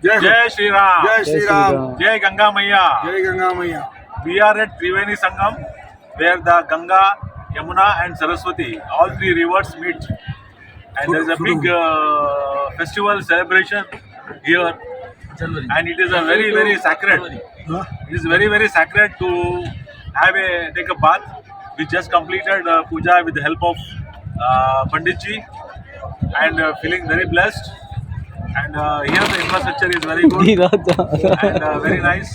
जय श्री राम, जय श्री राम, जय गंगा मैया, जय गंगा मैया. We are at Triveni Sangam, where the Ganga, Yamuna and Saraswati, all three rivers meet. And there is a big festival celebration here. And it is a very, very sacred. It is very, very sacred to take a bath. We just completed puja with the help of Pandit Ji and feeling very blessed. And here the infrastructure is very good and very nice.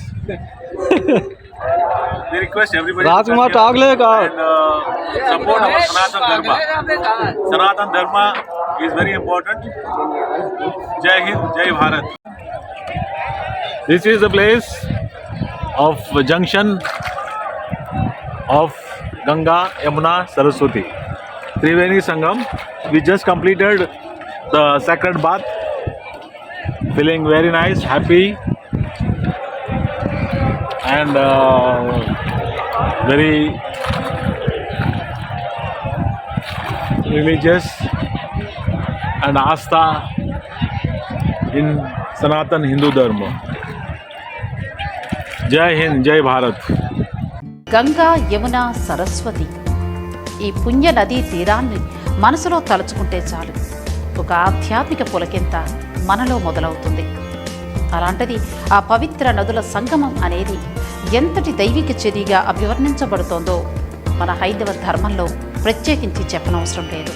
We request everybody Rajkumar to come here and support our Sanatan Dharma. Sanatan Dharma is very important. Jai Hind, Jai Bharat. This is the place of junction of Ganga, Yamuna, Saraswati. Triveni Sangam. We just completed the sacred bath. Feeling very nice, happy, and very religious and Astha in Sanatan Hindu Dharma. Jai Hind, Jai Bharat. Ganga Yamuna Saraswati ఈ పుణ్య నదీ తీరాన్ని మనసులో తలుచుకుంటే చాలు ఒక ఆధ్యాత్మిక పులకింత మనలో మొదలవుతుంది. అలాంటిది ఆ పవిత్ర నదుల సంగమం అనేది ఎంతటి దైవిక చర్యగా అభివర్ణించబడుతోందో మన హైందవ ధర్మంలో ప్రత్యేకించి చెప్పనవసరం లేదు.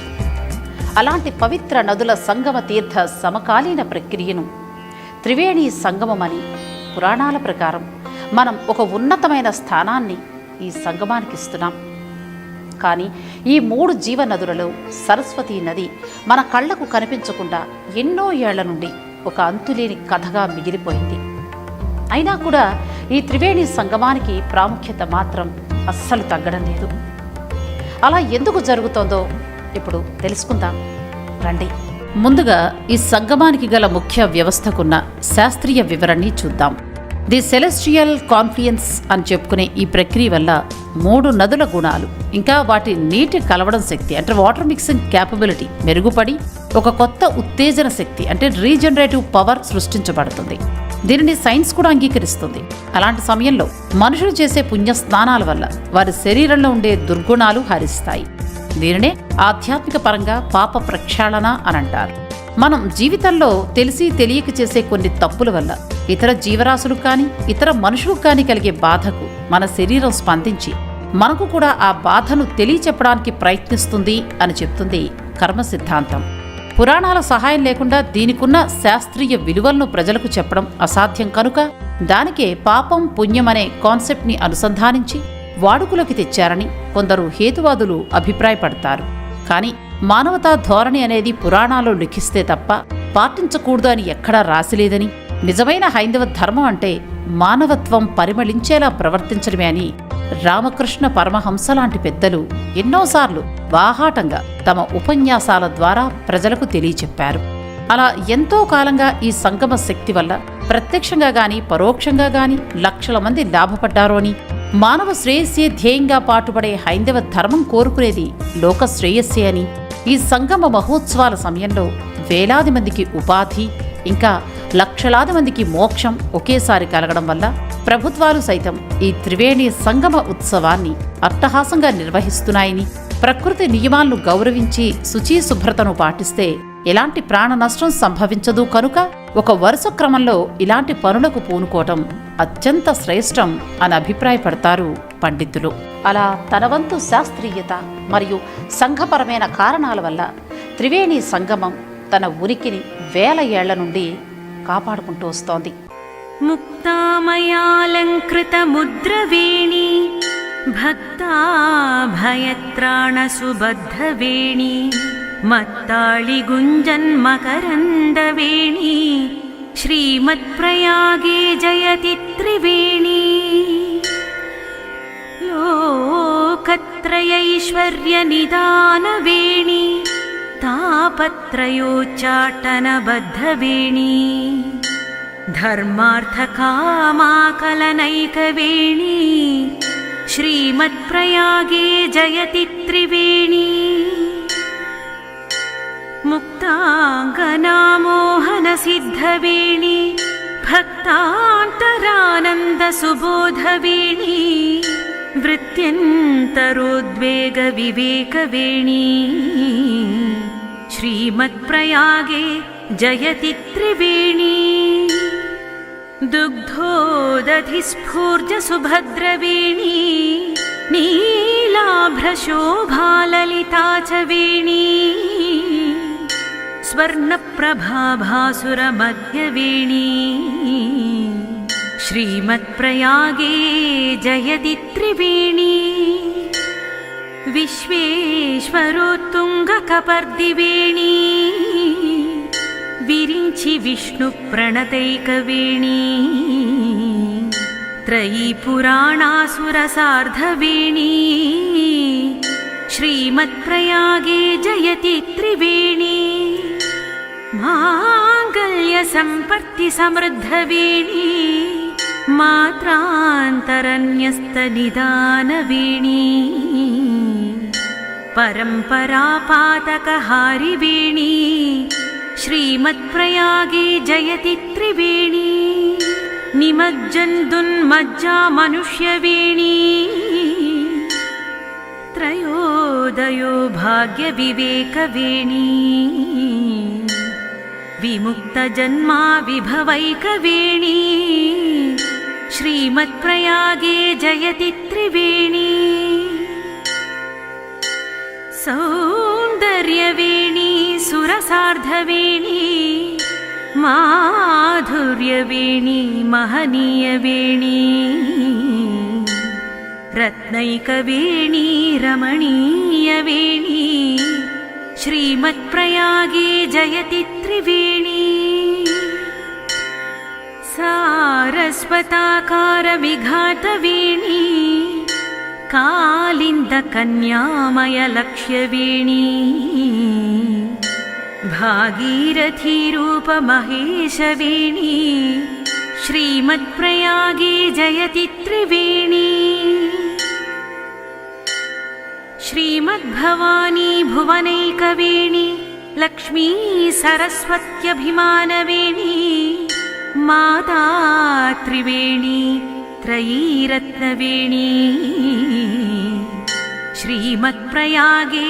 అలాంటి పవిత్ర నదుల సంగమ తీర్థ సమకాలీన ప్రక్రియను త్రివేణి సంగమమని పురాణాల ప్రకారం మనం ఒక ఉన్నతమైన స్థానాన్ని ఈ సంగమానికి ఇస్తున్నాం. కానీ ఈ 3 జీవనదులలో సరస్వతీ నది మన కళ్లకు కనిపించకుండా ఎన్నో ఏళ్ల నుండి ఒక అంతులేని కథగా మిగిలిపోయింది. అయినా కూడా ఈ త్రివేణి సంగమానికి ప్రాముఖ్యత మాత్రం అస్సలు తగ్గడం లేదు. అలా ఎందుకు జరుగుతోందో ఇప్పుడు తెలుసుకుందాం రండి. ముందుగా ఈ సంగమానికి గల ముఖ్య వ్యవస్థకున్న శాస్త్రీయ వివరణని చూద్దాం. ది సెలెస్టియల్ కాన్ఫ్లుయెన్స్ అని చెప్పుకునే ఈ ప్రక్రియ వల్ల 3 నదుల గుణాలు ఇంకా వాటి నీటి కలవడం శక్తి అంటే వాటర్ మిక్సింగ్ క్యాపబిలిటీ మెరుగుపడి ఒక కొత్త ఉత్తేజన శక్తి అంటే రీజనరేటివ్ పవర్ సృష్టించబడుతుంది. దీనిని సైన్స్ కూడా అంగీకరిస్తుంది. అలాంటి సమయంలో మనుషులు చేసే పుణ్య స్నానాల వల్ల వారి శరీరంలో ఉండే దుర్గుణాలు హరిస్తాయి. దీనినే ఆధ్యాత్మిక పరంగా పాప ప్రక్షాళన అని అంటారు. మనం జీవితంలో తెలిసి తెలియక చేసే కొన్ని తప్పుల వల్ల ఇతర జీవరాశులకు కానీ ఇతర మనుషులకు కానీ కలిగే బాధకు మన శరీరం స్పందించి మనకు కూడా ఆ బాధను తెలియచెప్పడానికి ప్రయత్నిస్తుంది అని చెప్తుంది కర్మ సిద్ధాంతం. పురాణాల సహాయం లేకుండా దీనికున్న శాస్త్రీయ విలువలను ప్రజలకు చెప్పడం అసాధ్యం కనుక దానికే పాపం పుణ్యం అనే కాన్సెప్ట్ని అనుసంధానించి వాడుకలోకి తెచ్చారని కొందరు హేతువాదులు అభిప్రాయపడతారు. కానీ మానవతా ధోరణి అనేది పురాణాల్లో లిఖిస్తే తప్ప పాటించకూడదు అని ఎక్కడా రాసిలేదని, నిజమైన హైందవ ధర్మం అంటే మానవత్వం పరిమళించేలా ప్రవర్తించడమే అని రామకృష్ణ పరమహంస లాంటి పెద్దలు ఎన్నోసార్లు బాహాటంగా తమ ఉపన్యాసాల ద్వారా ప్రజలకు తెలియచెప్పారు. అలా ఎంతో కాలంగా ఈ సంగమ శక్తి వల్ల ప్రత్యక్షంగా గాని పరోక్షంగా గాని లక్షల మంది లాభపడ్డారు అని, మానవ శ్రేయస్సే ధ్యేయంగా పాటుపడే హైందవ ధర్మం కోరుకునేది లోక శ్రేయస్సే అని, ఈ సంగమ మహోత్సవాల సమయంలో వేలాది మందికి ఉపాధి ఇంకా లక్షలాది మందికి మోక్షం ఒకేసారి కలగడం వల్ల ప్రభుత్వాలు సైతం ఈ త్రివేణి సంగమ ఉత్సవాన్ని అట్టహాసంగా నిర్వహిస్తున్నాయని, ప్రకృతి నియమాలను గౌరవించి శుచి శుభ్రతను పాటిస్తే ఎలాంటి ప్రాణ నష్టం సంభవించదు కనుక ఒక వరుస క్రమంలో ఇలాంటి పనులకు పూనుకోవటం అత్యంత శ్రేష్టం అని అభిప్రాయపడతారు పండితులు. అలా తన వంతు శాస్త్రీయత మరియు సంఘపరమైన కారణాల వల్ల త్రివేణి సంగమం తన ఉనికిని వేల ఏళ్ల నుండి కాపాడుకుంటూ వస్తోంది. ముక్తామయాలంకృత ముద్రవేణి భక్తాభయత్రాణ సుబద్ధవేణి మత్తాళి గుంజన్మకరందవేణి శ్రీమత్ప్రయాగే జయతి త్రివేణి లోకత్రయైశ్వర్య నిదానవేణి తాపత్రయోచ్చాటనబద్ధవేణి ధర్మార్థకామాకలనైకవేణి శ్రీమత్ప్రయాగే జయతి త్రివేణి ముక్తాంగనామోహన సిద్ధవేణి भक्तान्तरानन्दसुबोधवेणी वृत्त्यन्तरोद्वेगविवेकवेणी श्रीमत्प्रयागे जयति त्रिवेणी दुग्धोदधिस्फूर्जसुभद्रवेणी नीलाभ्रशोभाललिता च वेणी स्वर्णप्रभाभासुरमध्यवेणी श्रीमत्प्रयागे जयति त्रिवेणी विश्वेश्वरोत्तुङ्गकपर्दिवेणी विरिञ्चि विष्णुप्रणतैकवेणी त्रयी पुराणासुरसार्धवेणी श्रीमत्प्रयागे जयति त्रिवेणी माङ्गल्यसम्पत्तिसमृद्धवेणी मात्रान्तरन्यस्तनिदानवेणी परम्परापातकहारिवेणी श्रीमत्प्रयागे जयति त्रिवेणी निमज्जन्तुन्मज्जा मनुष्यवेणी त्रयोदयो भाग्यविवेकवेणी विमुक्तजन्मा विभवैकवेणी श्रीमत्प्रयागे जयति त्रिवेणी सौन्दर्यवेणी सुरसार्धवेणी माधुर्यवेणी महनीयवेणी रत्नैकवेणी रमणीयवेणी श्रीमत्प्रयागे जयति त्रिवेणी सारस्वताकारविघातवेणी कालिन्दकन्यामयलक्ष्यवेणी भागीरथीरूपमहेशवेणी श्रीमत्प्रयागे जयति त्रिवेणी श्रीमद्भवानी भुवनैकवेणी लक्ष्मी सरस्वत्यभिमानवेणी माता त्रिवेणी त्रयीरत्नवेणी श्रीमत्प्रयागे